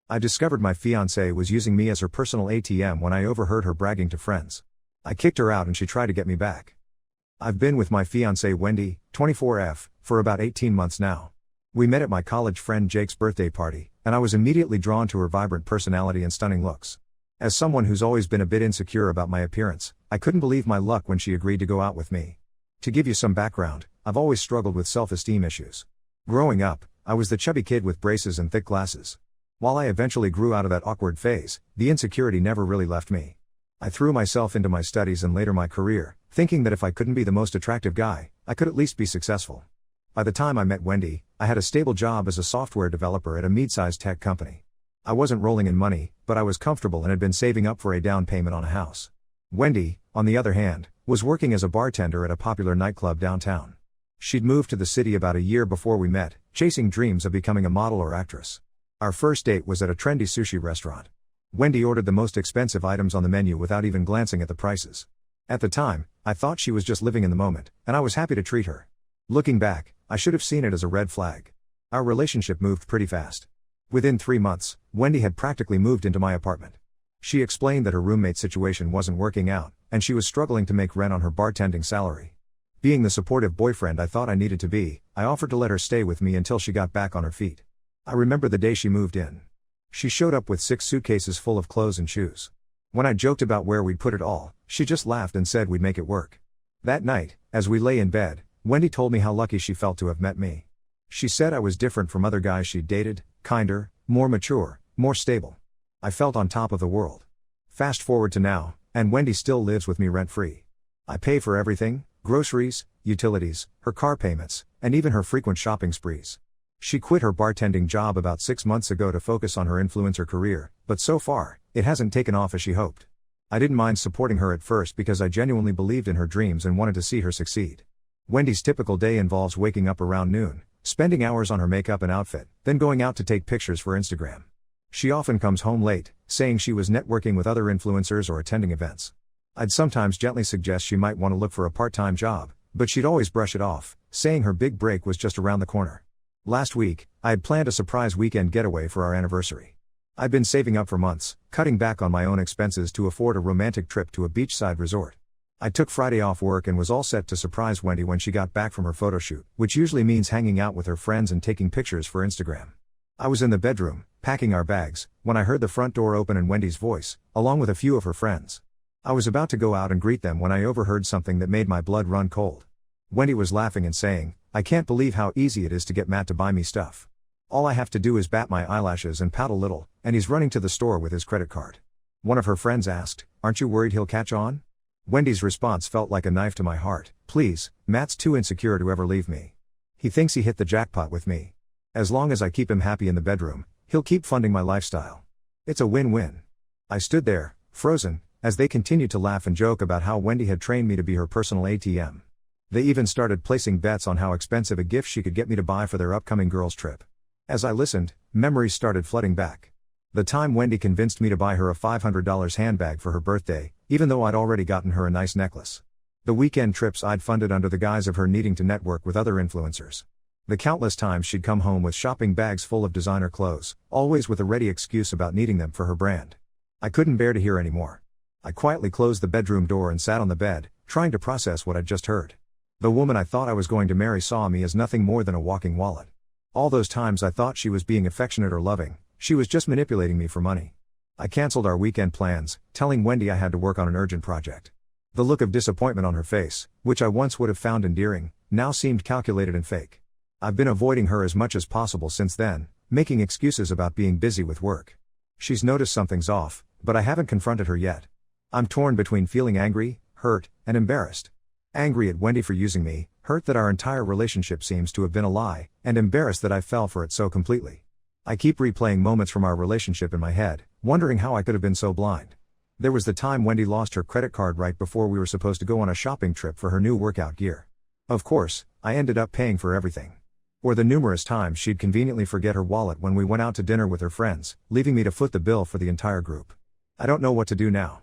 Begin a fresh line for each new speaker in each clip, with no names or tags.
I discovered my fiancé was using me as her personal ATM when I overheard her bragging to friends. I kicked her out and she tried to get me back. I've been with my fiancé Wendy, 24F, for about 18 months now. We met at my college friend Jake's birthday party, and I was immediately drawn to her vibrant personality and stunning looks. As someone who's always been a bit insecure about my appearance, I couldn't believe my luck when she agreed to go out with me. To give you some background, I've always struggled with self-esteem issues. Growing up, I was the chubby kid with braces and thick glasses. While I eventually grew out of that awkward phase, the insecurity never really left me. I threw myself into my studies and later my career, thinking that if I couldn't be the most attractive guy, I could at least be successful. By the time I met Wendy, I had a stable job as a software developer at a mid-sized tech company. I wasn't rolling in money, but I was comfortable and had been saving up for a down payment on a house. Wendy, on the other hand, was working as a bartender at a popular nightclub downtown. She'd moved to the city about a year before we met, chasing dreams of becoming a model or actress. Our first date was at a trendy sushi restaurant. Wendy ordered the most expensive items on the menu without even glancing at the prices. At the time, I thought she was just living in the moment, and I was happy to treat her. Looking back, I should have seen it as a red flag. Our relationship moved pretty fast. Within 3 months, Wendy had practically moved into my apartment. She explained that her roommate situation wasn't working out, and she was struggling to make rent on her bartending salary. Being the supportive boyfriend I thought I needed to be, I offered to let her stay with me until she got back on her feet. I remember the day she moved in. She showed up with 6 suitcases full of clothes and shoes. When I joked about where we'd put it all, she just laughed and said we'd make it work. That night, as we lay in bed, Wendy told me how lucky she felt to have met me. She said I was different from other guys she'd dated, kinder, more mature, more stable. I felt on top of the world. Fast forward to now, and Wendy still lives with me rent-free. I pay for everything: groceries, utilities, her car payments, and even her frequent shopping sprees. She quit her bartending job about 6 months ago to focus on her influencer career, but so far, it hasn't taken off as she hoped. I didn't mind supporting her at first because I genuinely believed in her dreams and wanted to see her succeed. Wendy's typical day involves waking up around noon, spending hours on her makeup and outfit, then going out to take pictures for Instagram. She often comes home late, saying she was networking with other influencers or attending events. I'd sometimes gently suggest she might want to look for a part-time job, but she'd always brush it off, saying her big break was just around the corner. Last week, I had planned a surprise weekend getaway for our anniversary. I'd been saving up for months, cutting back on my own expenses to afford a romantic trip to a beachside resort. I took Friday off work and was all set to surprise Wendy when she got back from her photo shoot, which usually means hanging out with her friends and taking pictures for Instagram. I was in the bedroom, packing our bags, when I heard the front door open and Wendy's voice, along with a few of her friends. I was about to go out and greet them when I overheard something that made my blood run cold. Wendy was laughing and saying, "I can't believe how easy it is to get Matt to buy me stuff. All I have to do is bat my eyelashes and pout a little, and he's running to the store with his credit card." One of her friends asked, "Aren't you worried he'll catch on?" Wendy's response felt like a knife to my heart. "Please, Matt's too insecure to ever leave me. He thinks he hit the jackpot with me. As long as I keep him happy in the bedroom, he'll keep funding my lifestyle. It's a win-win." I stood there, frozen, as they continued to laugh and joke about how Wendy had trained me to be her personal ATM. They even started placing bets on how expensive a gift she could get me to buy for their upcoming girls' trip. As I listened, memories started flooding back. The time Wendy convinced me to buy her a $500 handbag for her birthday, even though I'd already gotten her a nice necklace. The weekend trips I'd funded under the guise of her needing to network with other influencers. The countless times she'd come home with shopping bags full of designer clothes, always with a ready excuse about needing them for her brand. I couldn't bear to hear anymore. I quietly closed the bedroom door and sat on the bed, trying to process what I'd just heard. The woman I thought I was going to marry saw me as nothing more than a walking wallet. All those times I thought she was being affectionate or loving, she was just manipulating me for money. I canceled our weekend plans, telling Wendy I had to work on an urgent project. The look of disappointment on her face, which I once would have found endearing, now seemed calculated and fake. I've been avoiding her as much as possible since then, making excuses about being busy with work. She's noticed something's off, but I haven't confronted her yet. I'm torn between feeling angry, hurt, and embarrassed. Angry at Wendy for using me, hurt that our entire relationship seems to have been a lie, and embarrassed that I fell for it so completely. I keep replaying moments from our relationship in my head, wondering how I could have been so blind. There was the time Wendy lost her credit card right before we were supposed to go on a shopping trip for her new workout gear. Of course, I ended up paying for everything. Or the numerous times she'd conveniently forget her wallet when we went out to dinner with her friends, leaving me to foot the bill for the entire group. I don't know what to do now.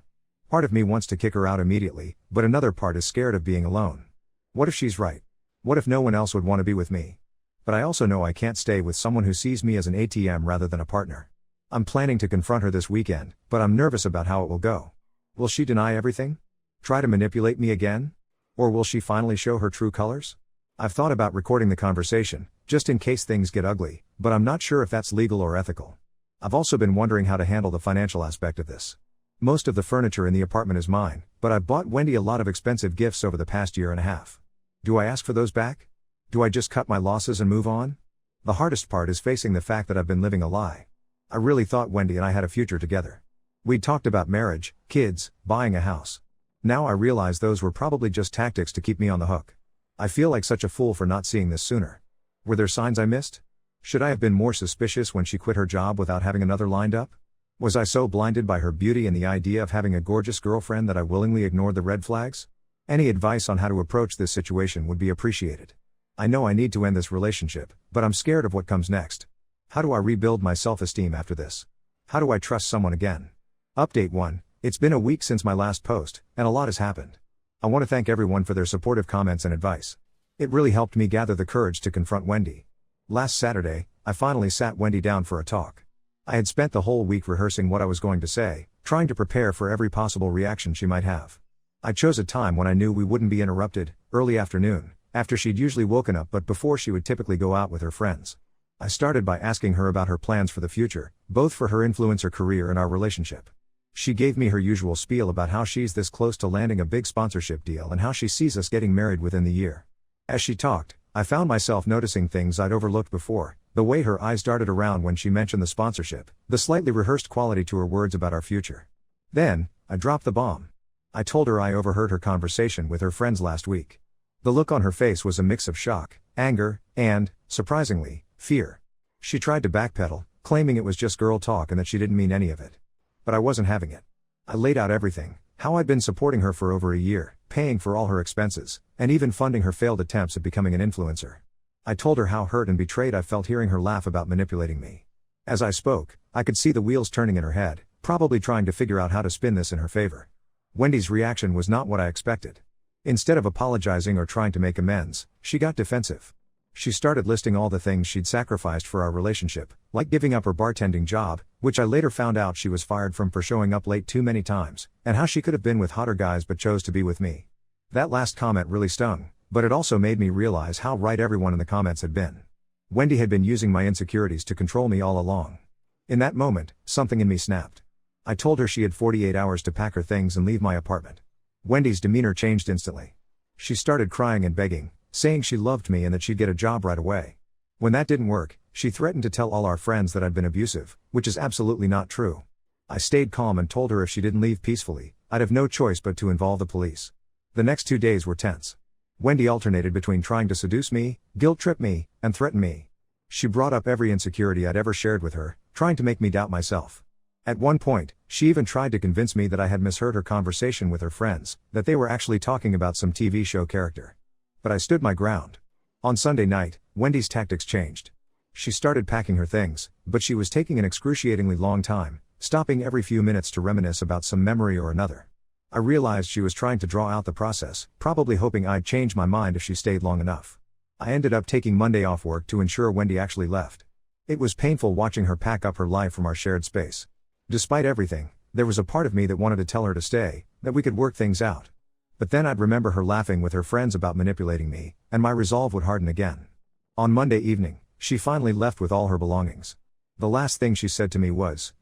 Part of me wants to kick her out immediately, but another part is scared of being alone. What if she's right? What if no one else would want to be with me? But I also know I can't stay with someone who sees me as an ATM rather than a partner. I'm planning to confront her this weekend, but I'm nervous about how it will go. Will she deny everything? Try to manipulate me again? Or will she finally show her true colors? I've thought about recording the conversation, just in case things get ugly, but I'm not sure if that's legal or ethical. I've also been wondering how to handle the financial aspect of this. Most of the furniture in the apartment is mine, but I've bought Wendy a lot of expensive gifts over the past year and a half. Do I ask for those back? Do I just cut my losses and move on? The hardest part is facing the fact that I've been living a lie. I really thought Wendy and I had a future together. We'd talked about marriage, kids, buying a house. Now I realize those were probably just tactics to keep me on the hook. I feel like such a fool for not seeing this sooner. Were there signs I missed? Should I have been more suspicious when she quit her job without having another lined up? Was I so blinded by her beauty and the idea of having a gorgeous girlfriend that I willingly ignored the red flags? Any advice on how to approach this situation would be appreciated. I know I need to end this relationship, but I'm scared of what comes next. How do I rebuild my self-esteem after this? How do I trust someone again? Update 1. It's been a week since my last post, and a lot has happened. I want to thank everyone for their supportive comments and advice. It really helped me gather the courage to confront Wendy. Last Saturday, I finally sat Wendy down for a talk. I had spent the whole week rehearsing what I was going to say, trying to prepare for every possible reaction she might have. I chose a time when I knew we wouldn't be interrupted, early afternoon, after she'd usually woken up but before she would typically go out with her friends. I started by asking her about her plans for the future, both for her influencer career and our relationship. She gave me her usual spiel about how she's this close to landing a big sponsorship deal and how she sees us getting married within the year. As she talked, I found myself noticing things I'd overlooked before, the way her eyes darted around when she mentioned the sponsorship, the slightly rehearsed quality to her words about our future. Then, I dropped the bomb. I told her I overheard her conversation with her friends last week. The look on her face was a mix of shock, anger, and, surprisingly, fear. She tried to backpedal, claiming it was just girl talk and that she didn't mean any of it. But I wasn't having it. I laid out everything, how I'd been supporting her for over a year, paying for all her expenses, and even funding her failed attempts at becoming an influencer. I told her how hurt and betrayed I felt hearing her laugh about manipulating me. As I spoke, I could see the wheels turning in her head, probably trying to figure out how to spin this in her favor. Wendy's reaction was not what I expected. Instead of apologizing or trying to make amends, she got defensive. She started listing all the things she'd sacrificed for our relationship, like giving up her bartending job, which I later found out she was fired from for showing up late too many times, and how she could have been with hotter guys but chose to be with me. That last comment really stung, but it also made me realize how right everyone in the comments had been. Wendy had been using my insecurities to control me all along. In that moment, something in me snapped. I told her she had 48 hours to pack her things and leave my apartment. Wendy's demeanor changed instantly. She started crying and begging, saying she loved me and that she'd get a job right away. When that didn't work, she threatened to tell all our friends that I'd been abusive, which is absolutely not true. I stayed calm and told her if she didn't leave peacefully, I'd have no choice but to involve the police. The next 2 days were tense. Wendy alternated between trying to seduce me, guilt-trip me, and threaten me. She brought up every insecurity I'd ever shared with her, trying to make me doubt myself. At one point, she even tried to convince me that I had misheard her conversation with her friends, that they were actually talking about some TV show character. But I stood my ground. On Sunday night, Wendy's tactics changed. She started packing her things, but she was taking an excruciatingly long time, stopping every few minutes to reminisce about some memory or another. I realized she was trying to draw out the process, probably hoping I'd change my mind if she stayed long enough. I ended up taking Monday off work to ensure Wendy actually left. It was painful watching her pack up her life from our shared space. Despite everything, there was a part of me that wanted to tell her to stay, that we could work things out. But then I'd remember her laughing with her friends about manipulating me, and my resolve would harden again. On Monday evening, she finally left with all her belongings. The last thing she said to me was,